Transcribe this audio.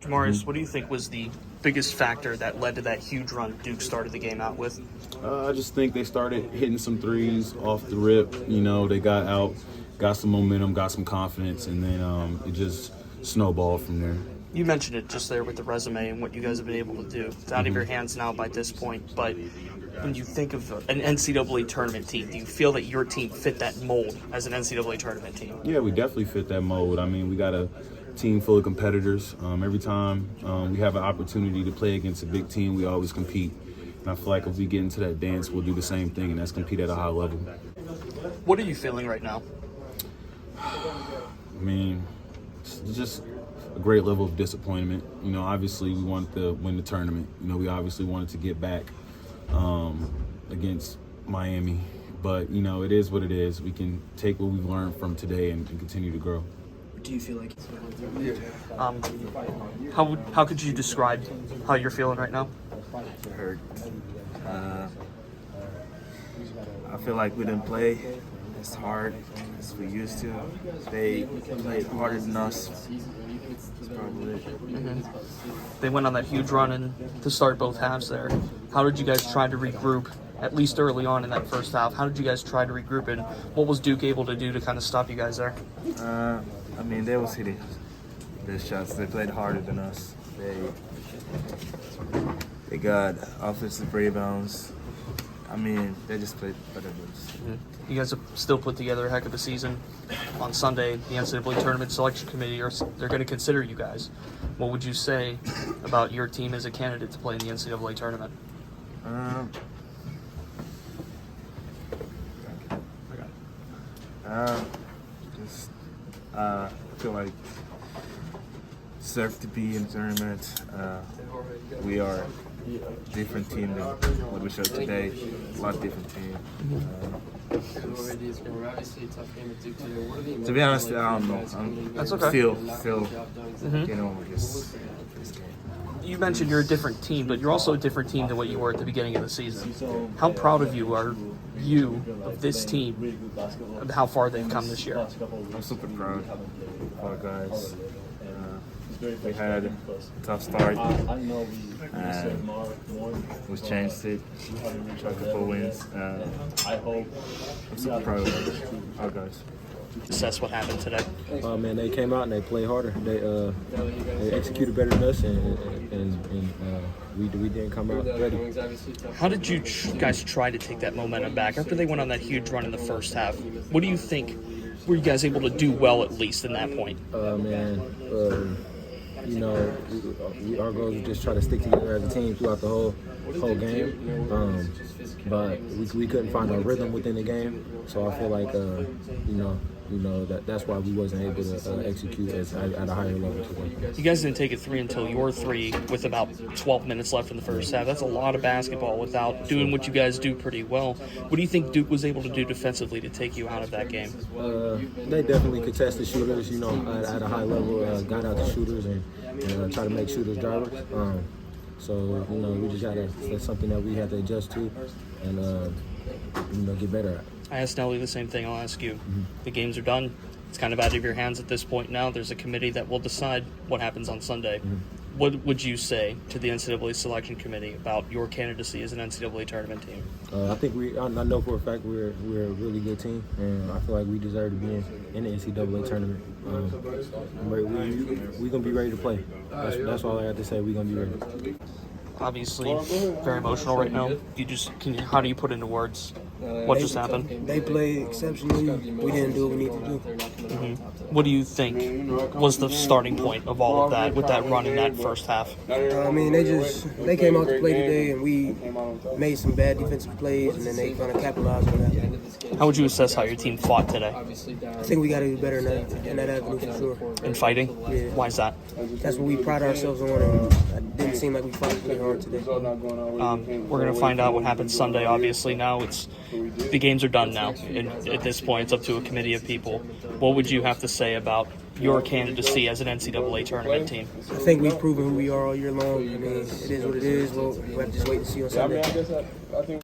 Jamarius, what do you think was the biggest factor that led to that huge run Duke started the game out with? I just think they started hitting some threes off the rip. They got out, got some momentum, got some confidence, and then it just snowballed from there. You mentioned it just there with the resume and what you guys have been able to do. It's out of your hands now by this point, but when you think of an NCAA tournament team, do you feel that your team fit that mold as an NCAA tournament team? Yeah, we definitely fit that mold. I mean, we got a team full of competitors. Every time we have an opportunity to play against a big team, we always compete. And I feel like if we get into that dance, we'll do the same thing, and that's compete at a high level. What are you feeling right now? I mean, it's just a great level of disappointment. Obviously we wanted to win the tournament. We obviously wanted to get back against Miami. But, it is what it is. We can take what we've learned from today and continue to grow. Do you feel like how could you describe how you're feeling right now? Hurt. I feel like we didn't play as hard as we used to. They played harder than us. That's probably it. They went on that huge run and to start both halves there. How did you guys try to regroup, at least early on in that first half? How did you guys try to regroup, and what was Duke able to do to kind of stop you guys there? I mean, they was hitting their shots. They played harder than us. They got offensive rebounds. I mean, they just played better than us. You guys have still put together a heck of a season. On Sunday, the NCAA Tournament Selection Committee, they're going to consider you guys. What would you say about your team as a candidate to play in the NCAA Tournament? I feel like deserve to be in the tournament. We are a different team than what we showed today. A lot different team. To be honest, I don't know. That's okay. Still getting over this game. You mentioned you're a different team, but you're also a different team than what you were at the beginning of the season. How proud of you are you of this team, of how far they've come this year? I'm super proud of our guys. We had a tough start, and we changed it. A couple wins. I'm super proud of our guys. Assess what happened today. Man, they came out and they played harder. They executed better than us, and we didn't come out ready. How did you guys try to take that momentum back after they went on that huge run in the first half? What do you think? Were you guys able to do well, at least in that point? Our goal is just try to stick together as a team throughout the whole game. But we couldn't find our rhythm within the game, so I feel like that's why we wasn't able to execute at a higher level today. You guys didn't take a three until your three with about 12 minutes left in the first half. That's a lot of basketball without doing what you guys do pretty well. What do you think Duke was able to do defensively to take you out of that game? They definitely contested shooters, at a high level, got out the shooters and try to make shooters drivers. We just that's something that we have to adjust to and get better at. I asked Nelly the same thing I'll ask you. The games are done. It's kind of out of your hands at this point now. There's a committee that will decide what happens on Sunday. What would you say to the NCAA Selection Committee about your candidacy as an NCAA tournament team? I think I know for a fact we're a really good team, and I feel like we deserve to be in the NCAA tournament. We're going to be ready to play. That's all I have to say. We're going to be ready. Obviously, very emotional right now. How do you put into words what just happened? They played exceptionally. We didn't do what we need to do. What do you think was the starting point of all of that with that run in that first half? I mean, they came out to play today, and we made some bad defensive plays, and then they kind of capitalized on that. How would you assess how your team fought today? I think we got to do better in that avenue for sure. In fighting? Yeah. Why is that? That's what we pride ourselves on, and it didn't seem like we fought really hard today. We're going to find out what happens Sunday, obviously. Now the games are done now, and at this point it's up to a committee of people. What would you have to say about your candidacy as an NCAA tournament team? I think we've proven who we are all year long. I mean, it is what it is. We'll have to just wait and see on Sunday.